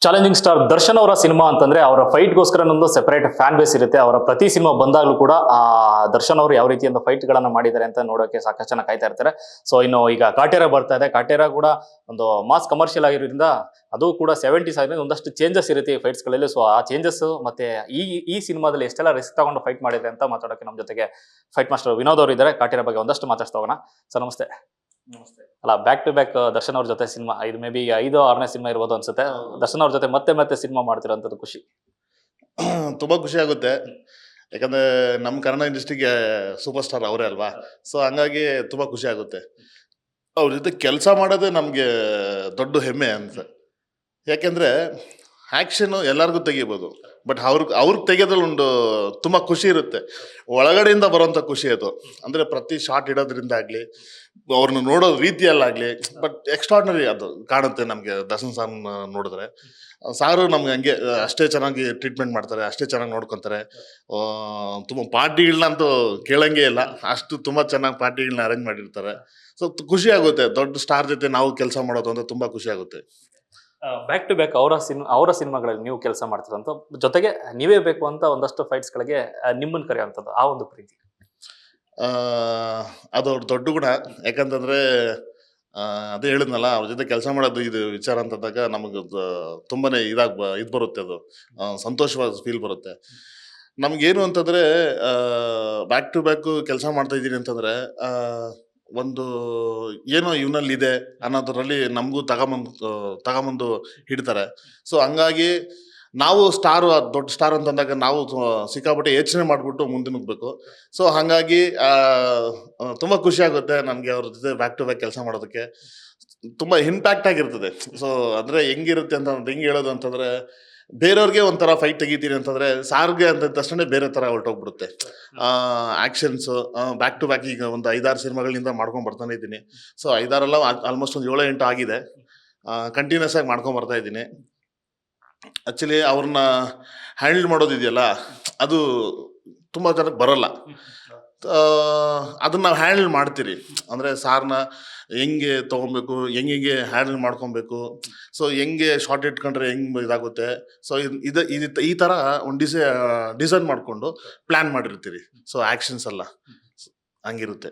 Challenging star Darshan ಅವರ cinema ಅಂತಂದ್ರೆ ಅವರ ಫೈಟ್ಗೋಸ್ಕರ ನೊಂದು ಸೆಪರೇಟ್ ಫ್ಯಾನ್ ಬೇಸ್ ಇರುತ್ತೆ. ಅವರ ಪ್ರತಿ ಸಿನಿಮಾ ಬಂದಾಗಲೂ ಕೂಡ ದರ್ಶನ್ ಅವರು ಯಾವ ರೀತಿಯಿಂದ ಫೈಟ್ ಗಳನ್ನ ಮಾಡಿದ್ದಾರೆ ಅಂತ ನೋಡೋಕೆ ಸಾಕಷ್ಟು ಜನ ಕಾಯ್ತಾ ಇರ್ತಾರೆ. ಸೊ ಇನ್ನು ಈಗ ಕಾಟೇರ ಬರ್ತಾ ಇದೆ. ಕಾಟೇರ ಕೂಡ ಒಂದು ಮಾಸ್ ಕಮರ್ಷಿಯಲ್ ಆಗಿರೋದ್ರಿಂದ ಅದು ಕೂಡ 70s ಆಗಿದೆ. ಒಂದಷ್ಟು ಚೇಂಜಸ್ ಇರುತ್ತೆ ಈ ಫೈಟ್ಸ್ ಗಳಲ್ಲಿ. ಸೊ ಆ ಚೇಂಜಸ್ ಮತ್ತೆ ಈ ಸಿನಿಮಾದಲ್ಲಿ ಎಷ್ಟೆಲ್ಲ ರಿಸ್ಕ್ ತಗೊಂಡು ಫೈಟ್ ಮಾಡಿದೆ ಅಂತ ಮಾತಾಡೋಕೆ ನಮ್ಮ ಜೊತೆಗೆ ಫೈಟ್ ಮಾಸ್ಟರ್ ವಿನೋದ್ ಅವರು ಇದ್ದಾರೆ. ಕಾಟೇರ ಬಗ್ಗೆ ಒಂದಷ್ಟು ಮಾತಾಡ್ತಾ ಹೋಗೋಣ. ಸರ್ ನಮಸ್ತೆ. ನಮಸ್ತೆ. ಅಲ್ಲ, ಬ್ಯಾಕ್ ಟು ಬ್ಯಾಕ್ ದರ್ಶನ್ ಅವ್ರ ಜೊತೆ ಸಿನಿಮಾ, ಇದು ಮೇ ಬಿ 5-6ನೇ ಸಿನಿಮಾ ಇರ್ಬೋದು ಅನ್ಸುತ್ತೆ. ದರ್ಶನ್ ಅವ್ರ ಜೊತೆ ಮತ್ತೆ ಮತ್ತೆ ಸಿನಿಮಾ ಮಾಡ್ತಿರೋಂಥದ್ದು ಖುಷಿ. ತುಂಬಾ ಖುಷಿ ಆಗುತ್ತೆ. ಯಾಕಂದ್ರೆ ನಮ್ಮ ಕನ್ನಡ ಇಂಡಸ್ಟ್ರಿಗೆ ಸೂಪರ್ ಸ್ಟಾರ್ ಅವರೇ ಅಲ್ವಾ. ಸೊ ಹಂಗಾಗಿ ತುಂಬಾ ಖುಷಿ ಆಗುತ್ತೆ. ಅವ್ರ ಜೊತೆ ಕೆಲಸ ಮಾಡೋದೇ ನಮಗೆ ದೊಡ್ಡ ಹೆಮ್ಮೆ ಅಂತ. ಯಾಕೆಂದ್ರೆ ಆ್ಯಕ್ಷನು ಎಲ್ಲರಿಗೂ ತೆಗಿಬೋದು, ಬಟ್ ಅವ್ರಿಗೆ ತೆಗೆಯೋದ್ರಲ್ಲಿ ಒಂದು ತುಂಬ ಖುಷಿ ಇರುತ್ತೆ. ಒಳಗಡೆಯಿಂದ ಬರೋಂಥ ಖುಷಿ ಅದು. ಅಂದರೆ ಪ್ರತಿ ಶಾಟ್ ಇಡೋದ್ರಿಂದ ಆಗಲಿ, ಅವ್ರನ್ನ ನೋಡೋ ರೀತಿಯಲ್ಲಾಗಲಿ, ಬಟ್ ಎಕ್ಸ್ಟ್ರಾರ್ಡಿನರಿ ಅದು ಕಾಣುತ್ತೆ ನಮಗೆ ದರ್ಶನ್ ಸಾರ್ನ ನೋಡಿದ್ರೆ. ಸಾರು ನಮ್ಗೆ ಹಂಗೆ ಅಷ್ಟೇ ಚೆನ್ನಾಗಿ ಟ್ರೀಟ್ಮೆಂಟ್ ಮಾಡ್ತಾರೆ, ಅಷ್ಟೇ ಚೆನ್ನಾಗಿ ನೋಡ್ಕೊತಾರೆ. ತುಂಬ ಪಾರ್ಟಿಗಳನ್ನಂತೂ ಕೇಳಂಗೆ ಇಲ್ಲ, ಅಷ್ಟು ತುಂಬ ಚೆನ್ನಾಗಿ ಪಾರ್ಟಿಗಳನ್ನ ಅರೇಂಜ್ ಮಾಡಿರ್ತಾರೆ. ಸೊ ಖುಷಿ ಆಗುತ್ತೆ. ದೊಡ್ಡ ಸ್ಟಾರ್ ಜೊತೆ ನಾವು ಕೆಲಸ ಮಾಡೋದು ಅಂದರೆ ತುಂಬ ಖುಷಿ ಆಗುತ್ತೆ. ಬ್ಯಾಕ್ ಟು ಬ್ಯಾಕ್ ಅವರ ಸಿನಿಮಾಗಳಲ್ಲಿ ನೀವು ಕೆಲಸ ಮಾಡ್ತಿರೋಂಥ ಜೊತೆಗೆ ನೀವೇ ಬೇಕು ಅಂತ ಒಂದಷ್ಟು ಫೈಟ್ಸ್ ಗಳಿಗೆ ನಿಮ್ಮನ್ನು ಕರೆಯುವಂಥದ್ದು ಆ ಒಂದು ಪ್ರೀತಿ, ಅದು ಅವ್ರ ದೊಡ್ಡ ಗುಣ. ಯಾಕಂತಂದರೆ ಅದೇ ಹೇಳಿದ್ನಲ್ಲ, ಅವ್ರ ಜೊತೆ ಕೆಲಸ ಮಾಡೋದು ಇದು ವಿಚಾರ ಅಂತಂದಾಗ ನಮಗೆ ತುಂಬಾ ಇದು ಬರುತ್ತೆ. ಅದು ಸಂತೋಷವಾದ ಫೀಲ್ ಬರುತ್ತೆ ನಮಗೇನು ಅಂತಂದರೆ. ಬ್ಯಾಕ್ ಟು ಬ್ಯಾಕು ಕೆಲಸ ಮಾಡ್ತಾ ಇದ್ದೀನಿ ಅಂತಂದರೆ ಒಂದು ಏನೋ ಇವನಲ್ಲಿದೆ ಅನ್ನೋದ್ರಲ್ಲಿ ನಮಗೂ ತಗೊಂಬಂದು ಹಿಡ್ತಾರೆ. ಸೊ ಹಂಗಾಗಿ ನಾವು ಸ್ಟಾರು, ದೊಡ್ಡ ಸ್ಟಾರ್ ಅಂತಂದಾಗ ನಾವು ಸಿಕ್ಕಾಪಟ್ಟೆ ಯೋಚನೆ ಮಾಡಿಬಿಟ್ಟು ಮುಂದೆ ನುಗ್ಗಬೇಕು. ಸೊ ಹಾಗಾಗಿ ತುಂಬ ಖುಷಿ ಆಗುತ್ತೆ ನನಗೆ ಅವ್ರ ಜೊತೆ ಬ್ಯಾಕ್ ಟು ಬ್ಯಾಕ್ ಕೆಲಸ ಮಾಡೋದಕ್ಕೆ. ತುಂಬ ಇಂಪ್ಯಾಕ್ಟ್ ಆಗಿರ್ತದೆ. ಸೊ ಅಂದರೆ ಹೆಂಗಿರುತ್ತೆ ಹೆಂಗೆ ಹೇಳೋದು ಅಂತಂದರೆ, ಬೇರೆಯವ್ರಿಗೆ ಒಂಥರ ಫೈಟ್ ತೆಗಿತೀನಿ ಅಂತಂದರೆ ಸಾರ್ಗೆ ಅಂತ ತಕ್ಷಣ ಬೇರೆ ಥರ ಹೊರಟೋಗ್ಬಿಡುತ್ತೆ ಆ್ಯಕ್ಷನ್ಸು. ಬ್ಯಾಕ್ ಟು ಬ್ಯಾಕ್ ಈಗ ಒಂದು 5-6 ಸಿನಿಮಾಗಳಿಂದ ಮಾಡ್ಕೊಂಡು ಬರ್ತಾನೆ ಇದ್ದೀನಿ. ಸೊ 5-6 ಆಲ್ಮೋಸ್ಟ್ ಒಂದು 7-8 ಆಗಿದೆ. ಕಂಟಿನ್ಯೂಸ್ ಆಗಿ ಮಾಡ್ಕೊಂಡು ಬರ್ತಾ ಇದ್ದೀನಿ. ಆ್ಯಕ್ಚುಲಿ ಅವ್ರನ್ನ ಹ್ಯಾಂಡಲ್ ಮಾಡೋದಿದೆಯಲ್ಲ, ಅದು ತುಂಬ ಜನಕ್ಕೆ ಬರೋಲ್ಲ. ಅದನ್ನು ನಾವು ಹ್ಯಾಂಡಲ್ ಮಾಡ್ತೀರಿ. ಅಂದರೆ ಸಾರ್ನ ಹೆಂಗೆ ತೊಗೊಬೇಕು, ಹೆಂಗೆ ಹ್ಯಾಂಡಲ್ ಮಾಡ್ಕೊಬೇಕು, ಸೊ ಹೆಂಗೆ ಶಾರ್ಟ್ ಇಟ್ಕೊಂಡ್ರೆ ಹೆಂಗೆ ಇದಾಗುತ್ತೆ. ಸೊ ಈ ಥರ ಒಂದು ಡಿಸೈನ್ ಮಾಡಿಕೊಂಡು ಪ್ಲ್ಯಾನ್ ಮಾಡಿರ್ತೀರಿ. ಸೊ ಆ್ಯಕ್ಷನ್ಸ್ ಎಲ್ಲ ಹಂಗಿರುತ್ತೆ.